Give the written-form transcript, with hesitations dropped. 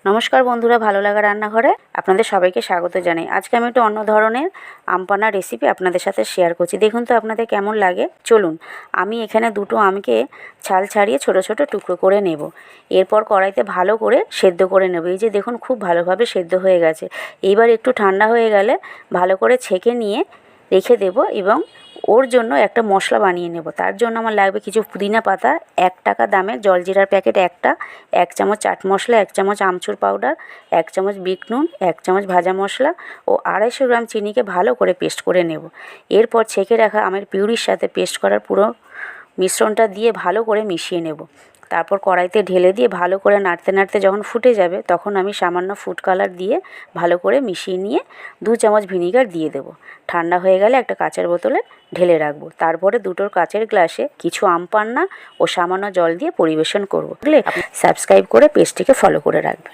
নমস্কার বন্ধুরা, ভালো লাগা রান্নাঘরে আপনাদের সবাইকে স্বাগত জানাই। আজকে আমি একটু অন্য ধরনের আমপান্না রেসিপি আপনাদের সাথে শেয়ার করছি। দেখুন তো আপনাদের কেমন লাগে। চলুন, আমি এখানে দুটো আমকে ছাল ছাড়িয়ে ছোট ছোট টুকরো করে নেব। এরপর কড়াইতে ভালো করে সেদ্ধ করে নেব। এই যে দেখুন, খুব ভালোভাবে সেদ্ধ হয়ে গেছে। এইবার একটু ঠান্ডা হয়ে গেলে ভালো করে ছেঁকে নিয়ে রেখে দেব এবং ওর জন্য একটা মশলা বানিয়ে নেব। তার জন্য আমার লাগবে কিছু পুদিনা পাতা, 1 টাকা দামের জলজিরার প্যাকেট একটা, 1 চামচ চাট মশলা, 1 চামচ আমচুর পাউডার, 1 চামচ বিট নুন, 1 চামচ ভাজা মশলা ও 250 গ্রাম চিনিকে ভালো করে পেস্ট করে নেব। এরপর ছেঁকে রাখা আমের পিউরির সাথে পেস্ট করার পুরো মিশ্রণটা দিয়ে ভালো করে মিশিয়ে নেব। তারপর কড়াইতে ঢেলে দিয়ে ভালো করে নাড়তে নাড়তে যখন ফুটে যাবে তখন আমি সামান্য ফুড কালার দিয়ে ভালো করে মিশিয়ে নিয়ে 2 চামচ ভিনিগার দিয়ে দেব। ঠান্ডা হয়ে গেলে একটা কাঁচের বোতলে ঢেলে রাখবো। তারপরে দুটোর কাচের গ্লাসে কিছু আম পান্না ও সামান্য জল দিয়ে পরিবেশন করব। সাবস্ক্রাইব করে পেজটিকে ফলো করে রাখবেন।